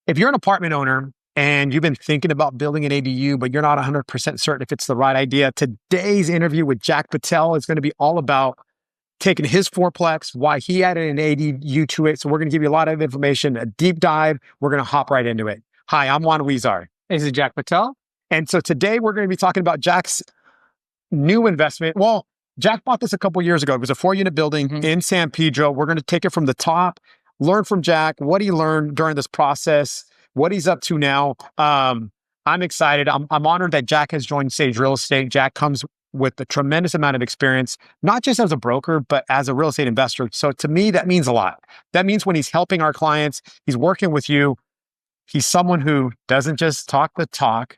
If you're an apartment owner and you've been thinking about building an ADU, but you're not 100% certain if it's the right idea, today's interview with Jack Patel is going to be all about taking his fourplex, why he added an ADU to it. So we're going to give you a lot of information, a deep dive. We're going to hop right into it. Hi, I'm Juan Huizar. This is Jack Patel. And so today we're going to be talking about Jack's new investment. Well, Jack bought this a couple years ago. It was a 4-unit building in San Pedro. We're going to take it from the top, learn from Jack, what he learned during this process, what he's up to now. I'm excited. I'm honored that Jack has joined Sage Real Estate. Jack comes with a tremendous amount of experience, not just as a broker, but as a real estate investor. So to me, that means a lot. That means when he's helping our clients, he's working with you, he's someone who doesn't just talk the talk,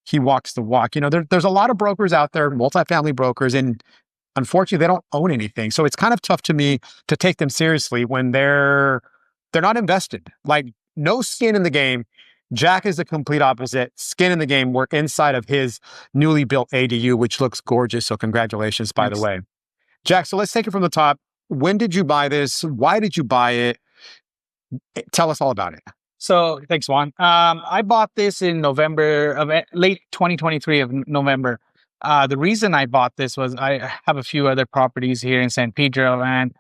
he walks the walk. You know, there's a lot of brokers out there, multifamily brokers, and unfortunately, they don't own anything. So it's kind of tough to me to take them seriously when they're not invested. Like, no skin in the game. Jack is the complete opposite. Skin in the game. We're inside of his newly built ADU, which looks gorgeous. So congratulations, by the way. Jack, so let's take it from the top. When did you buy this? Why did you buy it? Tell us all about it. So thanks, Juan. I bought this in November of late 2023 of November. The reason I bought this was I have a few other properties here in San Pedro and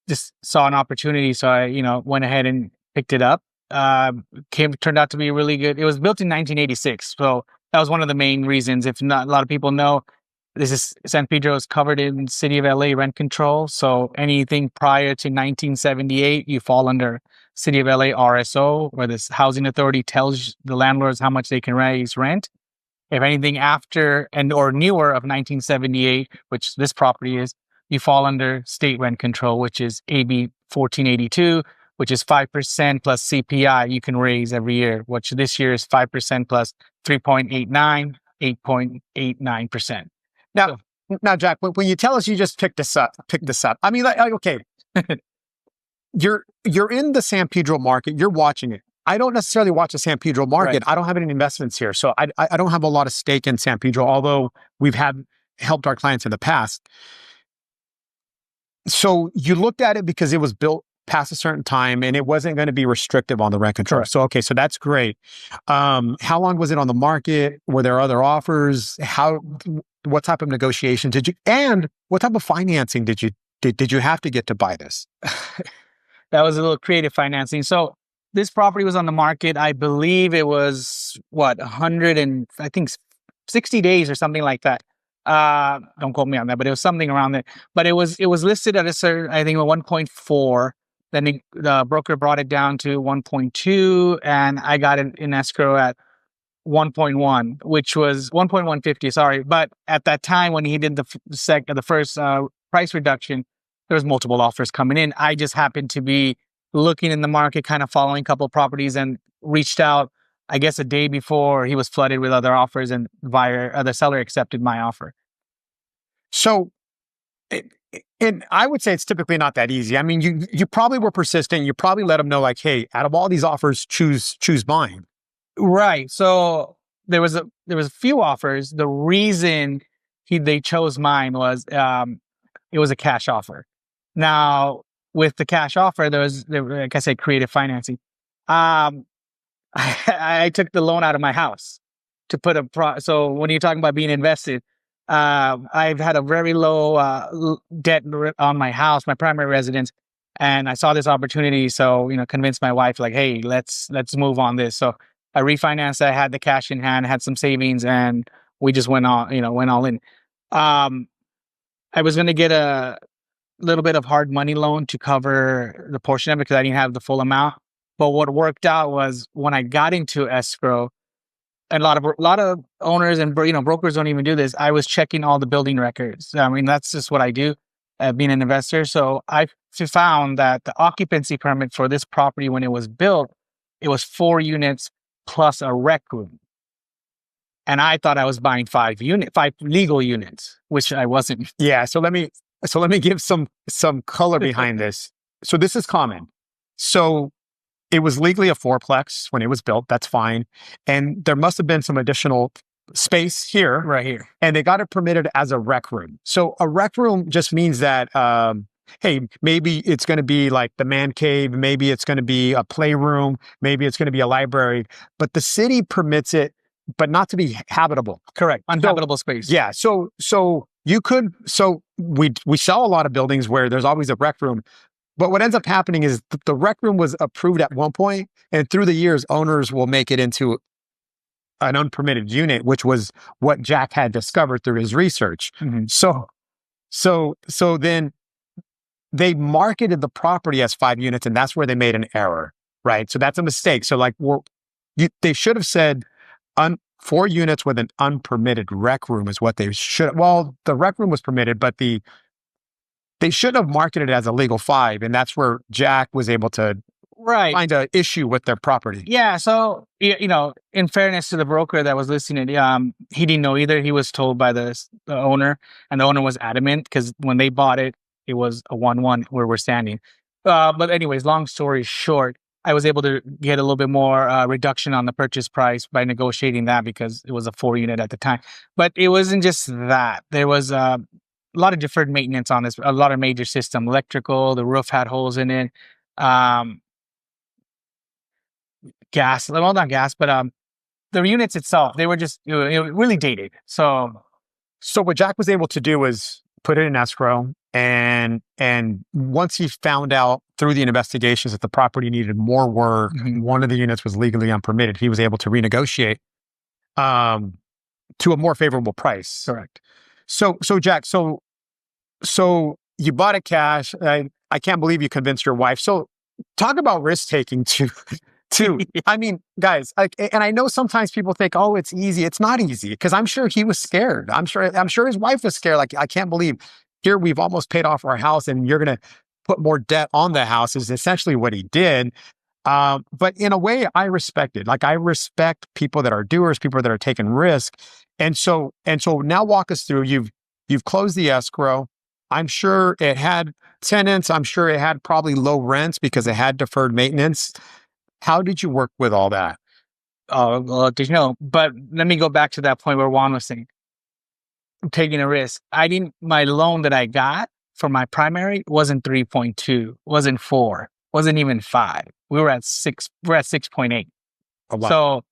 just saw an opportunity. So I, went ahead and picked it up. Turned out to be really good. It was built in 1986. So that was one of the main reasons. If not, a lot of people know San Pedro is covered in City of LA rent control. So anything prior to 1978, you fall under City of LA RSO, where this housing authority tells the landlords how much they can raise rent. If anything after or newer of 1978, which this property is, you fall under state rent control, which is AB 1482, which is 5% plus CPI you can raise every year, which this year is 5% plus 3.89, 8.89%. Now, Jack, when you tell us you just picked this up, I mean, okay, you're in the San Pedro market, you're watching it. I don't necessarily watch the San Pedro market. Right. I don't have any investments here. So I don't have a lot of stake in San Pedro, although we've helped our clients in the past. So you looked at it because it was built past a certain time and it wasn't going to be restrictive on the rent control. Correct. So, okay, so that's great. How long was it on the market? Were there other offers? What type of negotiation and what type of financing did you have to get to buy this? That was a little creative financing. So this property was on the market. I believe it was 60 days or something like that. Don't quote me on that, but it was something around there. But it was listed at a certain, I think, 1.4. Then the broker brought it down to 1.2, and I got it in escrow at 1.1, which was 1.150. Sorry, but at that time when he did the first price reduction, there was multiple offers coming in. I just happened to be looking in the market, kind of following a couple of properties, and reached out, I guess, a day before he was flooded with other offers, and the seller accepted my offer. So, and I would say it's typically not that easy. I mean, you probably were persistent. You probably let them know, like, hey, out of all these offers, choose mine. Right. So there was a few offers. The reason they chose mine was it was a cash offer. Now, with the cash offer, there was, like I said, creative financing. I took the loan out of my house to put so when you're talking about being invested, I've had a very low debt on my house, my primary residence, and I saw this opportunity. So, convinced my wife, like, hey, let's move on this. So I refinanced. I had the cash in hand, had some savings, and we just went all in. I was going to get a little bit of hard money loan to cover the portion of it because I didn't have the full amount. But what worked out was when I got into escrow, and a lot of owners and brokers don't even do this. I was checking all the building records. I mean, that's just what I do, being an investor. So I found that the occupancy permit for this property when it was built, it was 4 units plus a rec room. And I thought I was buying 5 legal units, which I wasn't. Yeah. So let me give some color behind this. So this is common. So it was legally a fourplex when it was built. That's fine. And there must have been some additional space here. Right here. And they got it permitted as a rec room. So a rec room just means that hey, maybe it's going to be like the man cave, maybe it's going to be a playroom, maybe it's going to be a library, but the city permits it, but not to be habitable. Correct. Unhabitable space. Yeah. So we sell a lot of buildings where there's always a rec room. But what ends up happening is the rec room was approved at one point, and through the years, owners will make it into an unpermitted unit, which was what Jack had discovered through his research. Mm-hmm. So then they marketed the property as 5 units, and that's where they made an error, right? So that's a mistake. So like they should have said 4 units with an unpermitted rec room is what they should. Well, the rec room was permitted, but they should have marketed it as a legal 5, and that's where Jack was able to find an issue with their property. Yeah. So, in fairness to the broker that was listing it, he didn't know either. He was told by the owner, and the owner was adamant because when they bought it, it was a 1-1 where we're standing. But anyways, long story short, I was able to get a little bit more reduction on the purchase price by negotiating that because it was a 4 unit at the time. But it wasn't just that. There was a lot of deferred maintenance on this, a lot of major system, electrical, the roof had holes in it, gas, well, not gas, but the units itself, they were just really dated. So what Jack was able to do was put it in escrow, and once he found out through the investigations that the property needed more work, one of the units was legally unpermitted, he was able to renegotiate to a more favorable price. Correct. So Jack, so you bought it cash. I can't believe you convinced your wife. So talk about risk taking too. I mean, guys, and I know sometimes people think, oh, it's easy. It's not easy, because I'm sure he was scared. I'm sure his wife was scared. Like, I can't believe here we've almost paid off our house and you're going to put more debt on the house, is essentially what he did. But in a way, I respect it. Like, I respect people that are doers, people that are taking risk. And so now walk us through. You've closed the escrow. I'm sure it had tenants. I'm sure it had probably low rents because it had deferred maintenance. How did you work with all that? Oh, well, did you know? But let me go back to that point where Juan was saying, I'm taking a risk. My loan that I got for my primary wasn't 3.2, wasn't 4, wasn't even 5. We were at 6. We're at 6.8. So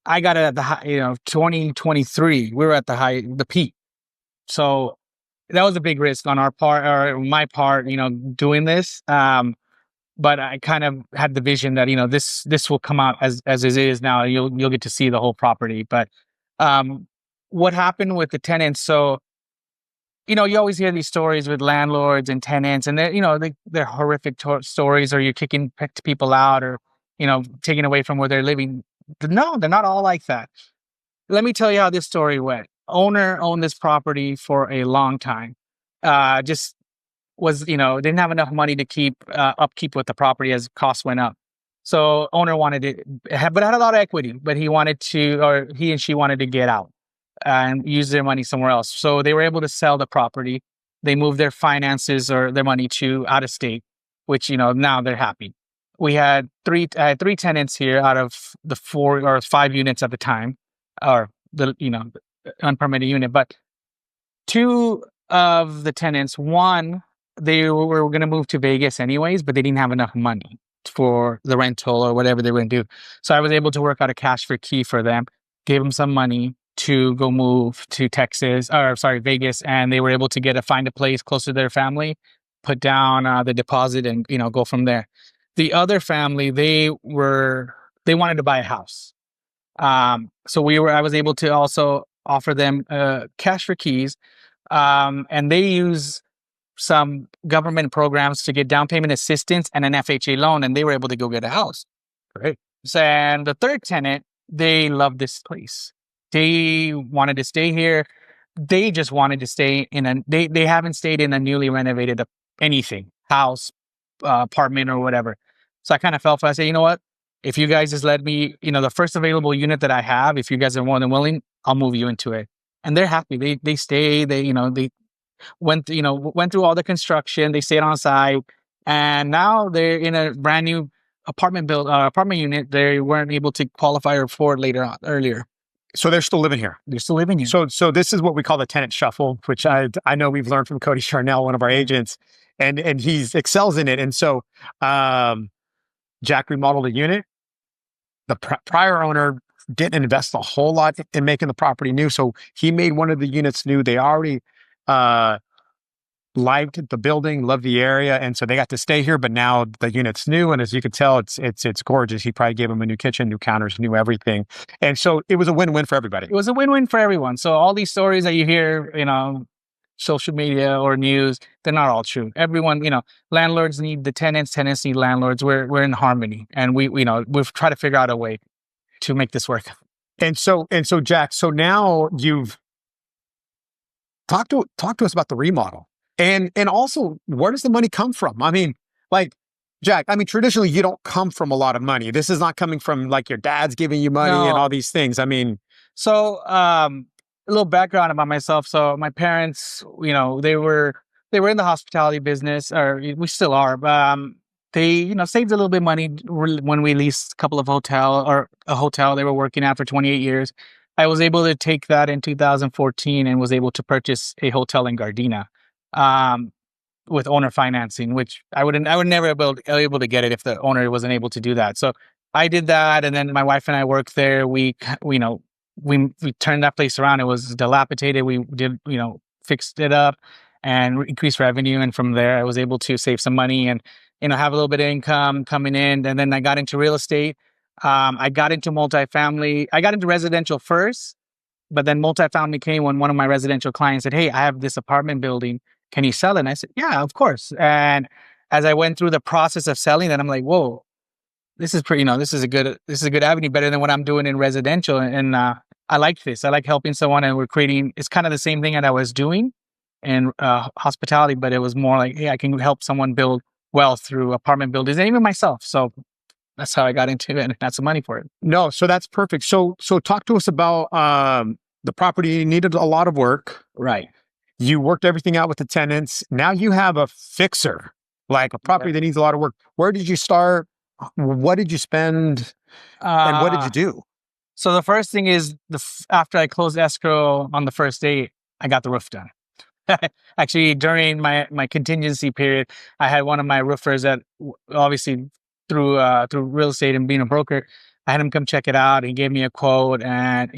I got it at the high, 2023. We were at the peak. So that was a big risk on our part, or my part, doing this. But I kind of had the vision that, this will come out as it is now. You'll get to see the whole property. But what happened with the tenants? So, you always hear these stories with landlords and tenants, and they're horrific stories, or you're kicking people out, or, taking away from where they're living. No, they're not all like that. Let me tell you how this story went. Owner owned this property for a long time. Just was, didn't have enough money to keep upkeep with the property as costs went up. So owner wanted it, but had a lot of equity, but he and she wanted to get out and use their money somewhere else. So they were able to sell the property. They moved their finances or their money to out of state, which, now they're happy. We had three tenants here out of the 4 or 5 units at the time, or the unpermitted unit. But 2 of the tenants, one, they were going to move to Vegas anyways, but they didn't have enough money for the rental or whatever they were going to do. So I was able to work out a cash for key for them, gave them some money to go move to Vegas, and they were able to find a place close to their family, put down the deposit, and go from there. The other family, they wanted to buy a house. So I was able to also offer them cash for keys, and they use some government programs to get down payment assistance and an FHA loan, and they were able to go get a house. Great. So, and the third tenant, they loved this place. They wanted to stay here. They just wanted to stay they haven't stayed in a newly renovated anything, house, apartment, or whatever. So I kind of felt, I said, you know what? If you guys just let me, the first available unit that I have, if you guys are more than willing, I'll move you into it. And they're happy. They stay. They went through all the construction. They stayed on site, and now they're in a brand new apartment unit. They weren't able to qualify or afford earlier. So they're still living here. They're still living here. So this is what we call the tenant shuffle, which I know we've learned from Cody Charnell, one of our agents. and he's excels in it. And so Jack remodeled a unit. The prior owner didn't invest a whole lot in making the property new, so he made one of the units new. They already liked the building, loved the area, and so they got to stay here. But now the unit's new, and as you can tell, it's gorgeous. He probably gave them a new kitchen, new counters, new everything, and so it was a win-win for everybody. It was a win-win for everyone. So all these stories that you hear, social media or news, they're not all true. Everyone, landlords need the tenants, tenants need landlords. We're in harmony, and we've tried to figure out a way to make this work. And so Jack, so now you've talked to us about the remodel, and also where does the money come from? I mean, like, Jack, traditionally you don't come from a lot of money. This is not coming from like your dad's giving you money and all these things. So a little background about myself. So my parents, they were in the hospitality business, or we still are. They, saved a little bit of money when we leased a couple of a hotel they were working at for 28 years. I was able to take that in 2014 and was able to purchase a hotel in Gardena with owner financing, which I would never be able to get it if the owner wasn't able to do that. So I did that, and then my wife and I worked there. We turned that place around. It was dilapidated. We did, fixed it up and increased revenue. And from there, I was able to save some money and, have a little bit of income coming in. And then I got into real estate. I got into multifamily. I got into residential first, but then multifamily came when one of my residential clients said, "Hey, I have this apartment building. Can you sell it?" And I said, "Yeah, of course." And as I went through the process of selling that, I'm like, "Whoa, this is pretty, this is a good avenue, better than what I'm doing in residential." And I like this. I like helping someone, and it's kind of the same thing that I was doing in hospitality, but it was more like, hey, I can help someone build wealth through apartment buildings, and even myself. So that's how I got into it and got some money for it. No, so that's perfect. So talk to us about the property needed a lot of work. Right. You worked everything out with the tenants. Now you have a fixer, like a property that needs a lot of work. Where did you start? What did you spend? And what did you do? So the first thing is, after I closed escrow on the first day, I got the roof done. Actually, during my contingency period, I had one of my roofers that, obviously through real estate and being a broker, I had him come check it out. He gave me a quote, and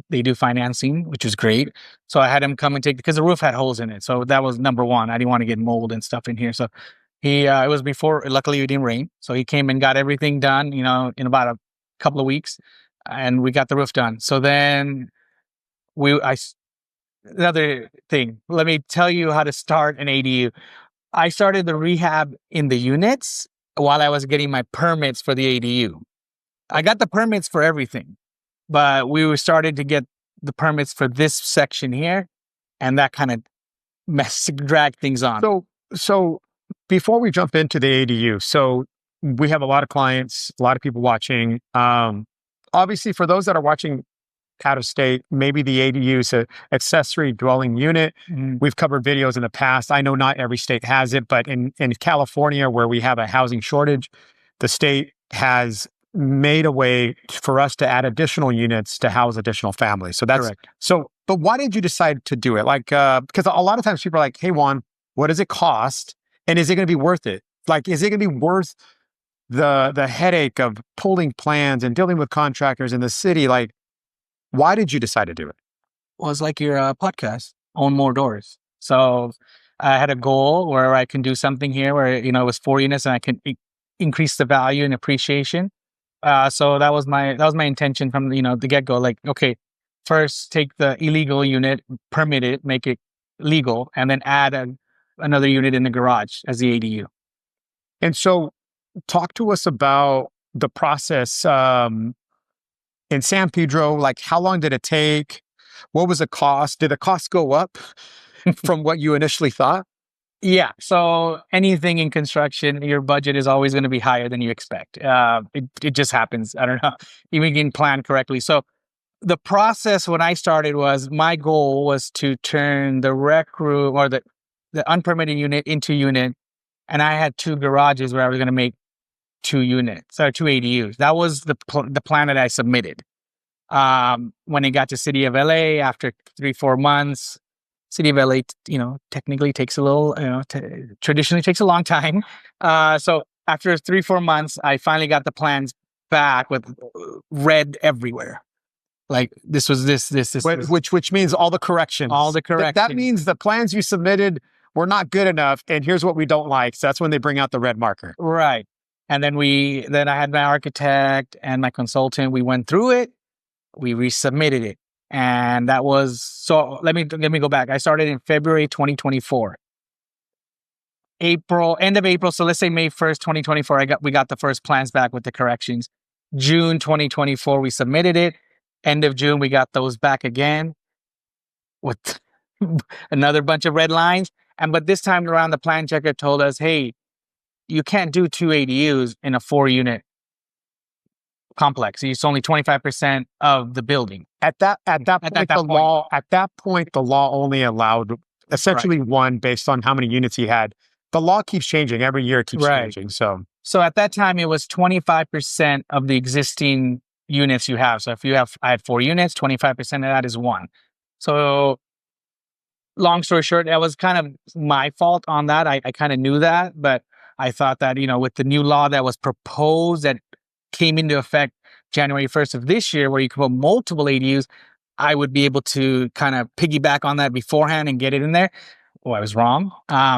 they do financing, which was great. So I had him come and because the roof had holes in it. So that was number one. I didn't want to get mold and stuff in here. So it was before. Luckily, it didn't rain, so he came and got everything done. In about a couple of weeks, and we got the roof done. So then another thing, let me tell you how to start an ADU. I started the rehab in the units while I was getting my permits for the ADU. I got the permits for everything, but we started to get the permits for this section here, and that kind of dragged things on. So before we jump into the ADU, so we have a lot of clients, a lot of people watching. Obviously, for those that are watching out of state, maybe the ADU is an accessory dwelling unit. We've covered videos in the past. I know not every state has it, but in California, where we have a housing shortage, the state has made a way for us to add additional units to house additional families. So that's correct. But why did you decide to do it? Like, because a lot of times people are like, "Hey, Juan, what does it cost? And is it going to be worth it? Like, is it going to be worth the headache of pulling plans and dealing with contractors in the city? Like, why did you decide to do it?" Well, it's like your podcast, own more doors. So I had a goal where I can do something here where, it was 4 units and I can increase the value and appreciation. So that was my intention from, the get-go. Like, okay, first take the illegal unit, permit it, make it legal, and then add another unit in the garage as the ADU. And so talk to us about the process in San Pedro. Like, how long did it take? What was the cost? Did the cost go up from what you initially thought? Yeah. So anything in construction, your budget is always going to be higher than you expect. It just happens. I don't know. Even you can plan correctly. So the process when I started was, my goal was to turn the rec room or the unpermitted unit into unit. And I had 2 garages where I was going to make 2 units or 2 ADUs. That was the plan that I submitted. When it got to City of LA after 3-4 months, City of LA, technically takes a little, traditionally takes a long time. So after 3-4 months, I finally got the plans back with red everywhere. Like this was this, which means all the corrections. all the corrections. That means the plans you submitted were not good enough, and here's what we don't like. So that's when they bring out the red marker. Right. And then I had my architect and my consultant. We went through it. We resubmitted it. And that was, so let me go back. I started in February 2024. End of April. So let's say May 1st, 2024, we got the first plans back with the corrections. June 2024, we submitted it. End of June, we got those back again with another bunch of red lines. But this time around, the plan checker told us, hey, you can't do 2 ADUs in a 4-unit complex. It's only 25% of the building. At that point, the law only allowed essentially one based on how many units he had. The law keeps changing every year. It keeps changing. So at that time, it was 25% of the existing units you have. So I had 4 units, 25% of that is 1. So long story short, that was kind of my fault on that. I kind of knew that, but I thought that, with the new law that was proposed that came into effect January 1st of this year, where you can put multiple ADUs, I would be able to kind of piggyback on that beforehand and get it in there. Oh, I was wrong.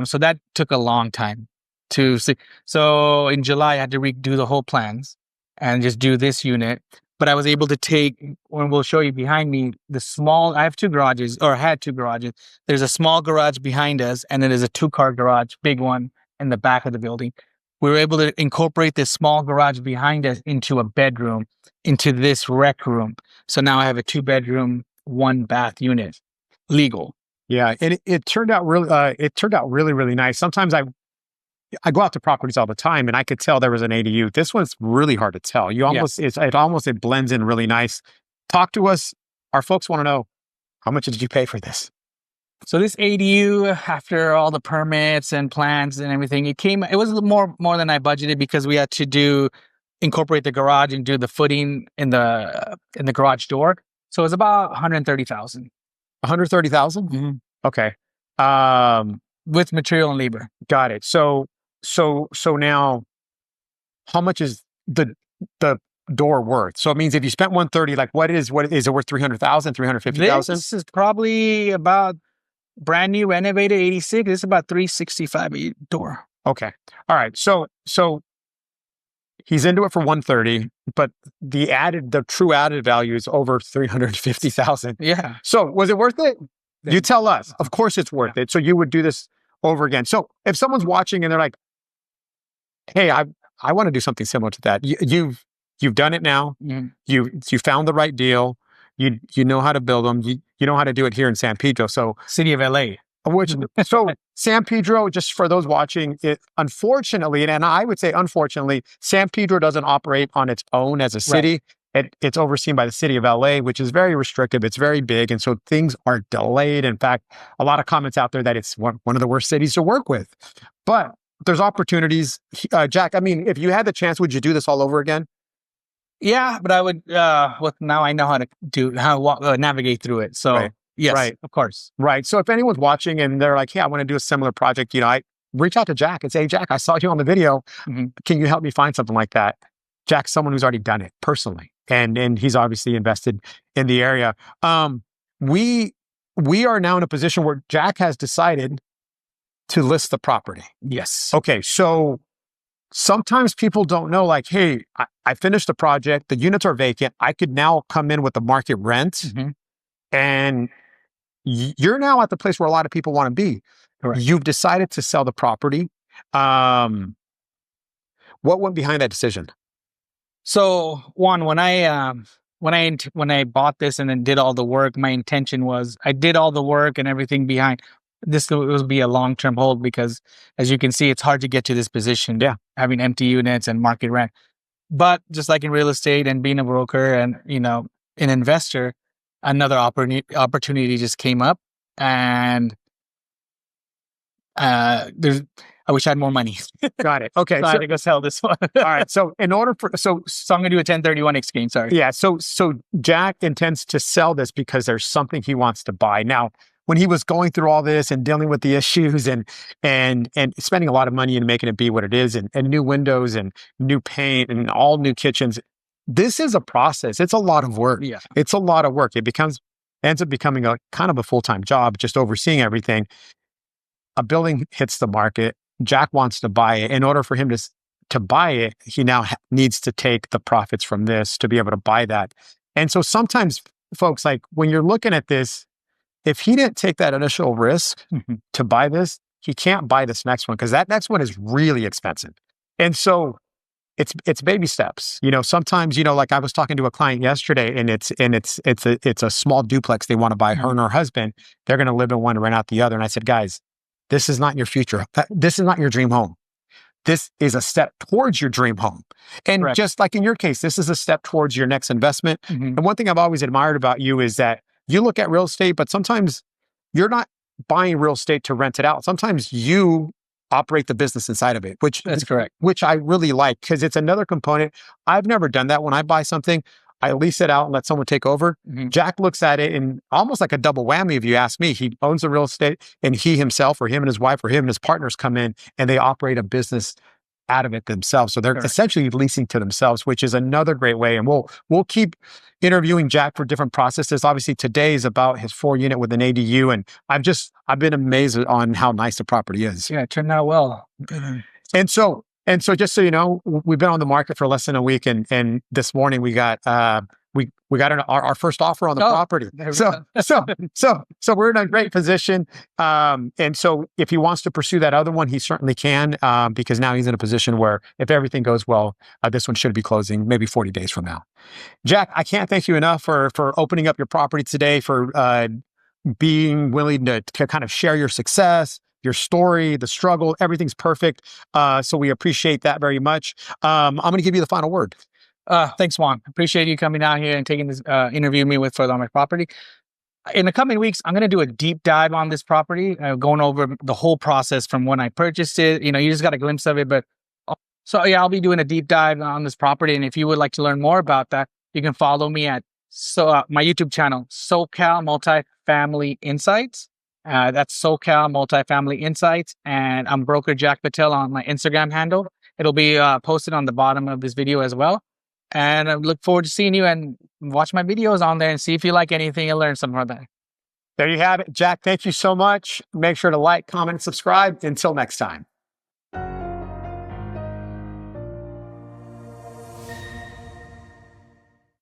So that took a long time to see. So in July, I had to redo the whole plans and just do this unit. But I was able to take, and we'll show you behind me, I have 2 garages, or had 2 garages. There's a small garage behind us, and then there's a 2-car garage, big one, in the back of the building. We were able to incorporate this small garage behind us into a bedroom, into this rec room. So now I have a 2-bedroom, 1-bath unit, legal. Yeah, and it turned out really, really nice. Sometimes I go out to properties all the time, and I could tell there was an ADU. This one's really hard to tell. It blends in really nice. Talk to us. Our folks want to know, how much did you pay for this? So this ADU, after all the permits and plans and everything, it was more than I budgeted, because we had to incorporate the garage and do the footing in the garage door. So it was about $130,000. $130,000? Mm-hmm. Okay. With material and labor. Got it. So now, how much is the door worth? So it means if you spent $130,000, like what is it worth? $300,000, $350,000? This is probably about brand new, renovated, 86. This is about $365 a door. Okay. All right. So he's into it for $130,000, but the true added value is over $350,000. Yeah. So was it worth it? You tell us. Of course it's worth it. So you would do this over again. So if someone's watching and they're like, hey, I want to do something similar to that. You've done it now. Mm-hmm. You found the right deal. You know how to build them. You know how to do it here in San Pedro. So City of LA. So San Pedro, just for those watching, unfortunately, and I would say unfortunately, San Pedro doesn't operate on its own as a city. Right. It's overseen by the City of LA, which is very restrictive. It's very big. And so things are delayed. In fact, a lot of comments out there that it's one of the worst cities to work with. But there's opportunities. Jack, I mean, if you had the chance, would you do this all over again? Yeah, but I would, now I know how to navigate through it. So yes, right. Of course. Right. So if anyone's watching and they're like, hey, I want to do a similar project, I reach out to Jack and say, hey, Jack, I saw you on the video. Mm-hmm. Can you help me find something like that? Jack's someone who's already done it personally. And he's obviously invested in the area. We are now in a position where Jack has decided to list the property. Yes. Okay. So sometimes people don't know, like, hey, I finished the project. The units are vacant. I could now come in with the market rent. Mm-hmm. And you're now at the place where a lot of people want to be. Correct. You've decided to sell the property. What went behind that decision? So Juan, when I bought this and then did all the work, my intention was I did all the work and everything behind this. Will be a long-term hold, because as you can see, it's hard to get to this position. Yeah, having empty units and market rent. But just like in real estate and being a broker and an investor, another opportunity just came up, and I wish I had more money. Got it. Okay. So I had to go sell this one. All right. So in order for, so I'm going to do a 1031 exchange. Sorry. Yeah. So Jack intends to sell this because there's something he wants to buy. Now, when he was going through all this and dealing with the issues and spending a lot of money and making it be what it is and new windows and new paint and all new kitchens. This is a process. It's a lot of work. Yeah. It's a lot of work. It ends up becoming a kind of a full-time job, just overseeing everything. A building hits the market. Jack wants to buy it. In order for him to buy it, he now needs to take the profits from this to be able to buy that. And so sometimes, folks, like when you're looking at this, if he didn't take that initial risk to buy this, he can't buy this next one because that next one is really expensive. And so it's baby steps. You know, sometimes, you know, like I was talking to a client yesterday and it's a small duplex they want to buy, her and her husband. They're going to live in one and rent out the other. And I said, guys, this is not your future. This is not your dream home. This is a step towards your dream home. And Correct. just like in your case, this is a step towards your next investment. And one thing I've always admired about you is that you look at real estate, but sometimes you're not buying real estate to rent it out. Sometimes you operate the business inside of it, which That's correct. Which I really like because it's another component. I've never done that. When I buy something, I lease it out and let someone take over. Jack looks at it and almost like a double whammy, if you ask me. He owns the real estate and he himself or him and his wife or him and his partners come in and they operate a business out of it themselves. So they're essentially leasing to themselves, which is another great way. And we'll keep interviewing Jack for different processes. Obviously, today is about his 4-unit with an ADU. And I've been amazed on how nice the property is. Yeah, it turned out well. And so just so you know, we've been on the market for less than a week, and this morning we got we got our first offer on the property. So we're in a great position. And so if he wants to pursue that other one, he certainly can, because now he's in a position where if everything goes well, this one should be closing maybe 40 days from now. Jack, I can't thank you enough for opening up your property today, for being willing to kind of share your success, your story, the struggle. Everything's perfect. So we appreciate that very much. I'm going to give you the final word. Thanks, Juan. Appreciate you coming down here and taking this interview me with further on my property. In the coming weeks, I'm going to do a deep dive on this property, going over the whole process from when I purchased it. You know, you just got a glimpse of it, but so yeah, I'll be doing a deep dive on this property. And if you would like to learn more about that, you can follow me at my YouTube channel, SoCal Multifamily Insights. That's SoCal Multifamily Insights, and I'm broker Jack Patel on my Instagram handle. It'll be posted on the bottom of this video as well. And I look forward to seeing you and watch my videos on there and see if you like anything and learn something from that. There you have it. Jack, thank you so much. Make sure to like, comment, and subscribe. Until next time.